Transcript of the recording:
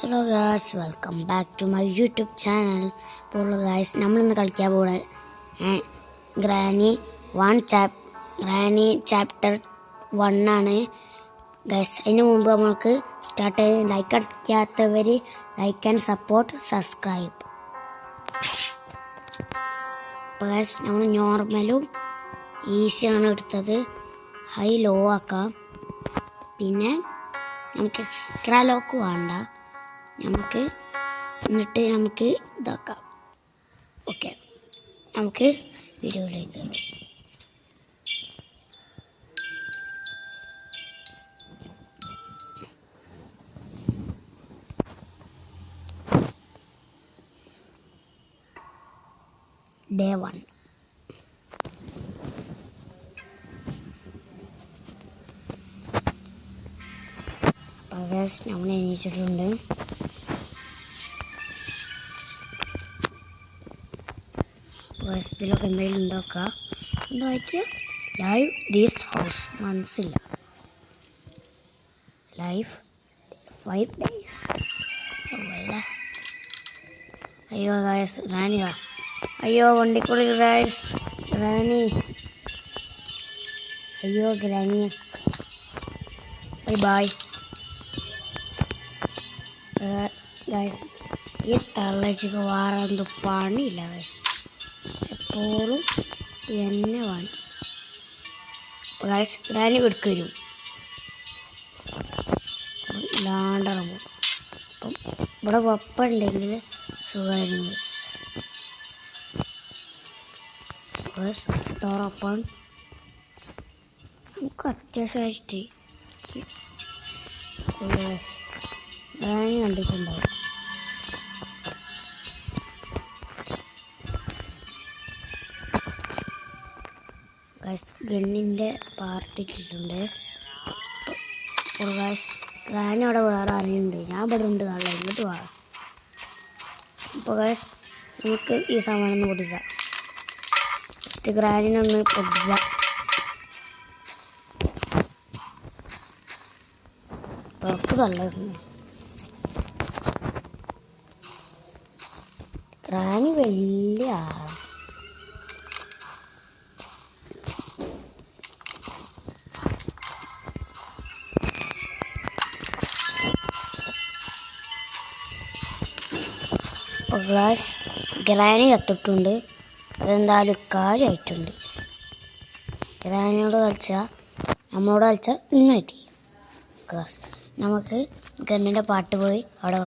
Hello guys, welcome back to my YouTube channel. ഇപ്പോൾ guys നമ്മളിന്ന് കളിക്കാൻ പോകുന്നത് ഗ്രാനി ചാപ്റ്റർ 1 ആണ് ഗായ്സ്. അതിന് മുമ്പ് നമുക്ക് സ്റ്റാർട്ട് ചെയ്യാൻ ലൈക്ക് അടിക്കാത്തവർ ലൈക്ക് ആൻഡ് സപ്പോർട്ട് സബ്സ്ക്രൈബ്. അപ്പോൾ ഗായ്സ് നമ്മൾ നോർമലും ഈസിയാണ് എടുത്തത്. ഹൈ ലോ ആക്കാം. പിന്നെ നമുക്ക് എക്സ്ട്രാ ലോക്ക് വേണ്ട. എന്നിട്ട് നമുക്ക് ഇതാക്കാം. ഓക്കെ, നമുക്ക് വീഡിയോയിലേക്ക് ഡേ 1. നമ്മൾ എണീച്ചിട്ടുണ്ട്. ഇതിലൊക്കെ എന്തെങ്കിലും ഉണ്ടാക്കാം. എന്താ വായിക്കുക? ലൈവ് ദീസ് ഹൗസ് മനസ്സില്ല. Life 5 days. അയ്യോ ഗായ്സ്, റാനിതാ. അയ്യോ വണ്ടിക്കുള്ളി ഗായ്സ്, റാനി. അയ്യോ ഗ്രാനി, ബൈ ബൈ ഗായ്സ്. ഈ തള്ളച്ചിക്ക് വേറെ എന്തോ പണിയില്ല. എപ്പോഴും എന്നെ വേണം. ഗായ്സ് ഗ്രാനി എടുക്ക് വരും. ഇല്ലാണ്ടിറങ്ങും. അപ്പം ഇവിടെ വെപ്പ ഉണ്ടെങ്കിൽ സുഖമായിരുന്നു. Door open. നമുക്ക് അത്യാവശ്യമായിട്ട് ഗ്രാനി കണ്ടിട്ടുണ്ടാവും. ഗണ്ണിൻ്റെ പാർട്ടി ഇട്ടിട്ടുണ്ട്. ഗ്രാനി അവിടെ വേറെ അറിയുന്നുണ്ട്. ഞാൻ ഇവിടെ ഉണ്ട്. കാണാൻ ഇങ്ങോട്ട് പോകാം. അപ്പോൾ നമുക്ക് ഈ സാമാനം ഒന്ന് പൊട്ടിച്ചാൽ ഫസ്റ്റ് ഗ്രാനിനൊന്ന് പൊട്ടിച്ചാൽ. പുറത്ത് തള്ളിയിരുന്നു. ഗ്രാനി വലിയ ആളാണ്. ഗ്രാനി കത്തിട്ടുണ്ട്. അതെന്തായാലും കാര്യമായിട്ടുണ്ട്. ഗ്രാനിയോട് കളിച്ചാൽ നമ്മളോട് കളിച്ചാൽ ഇങ്ങനെ കിട്ടി. നമുക്ക് ഗണ്ണിൻ്റെ പാട്ട് പോയി അവിടെ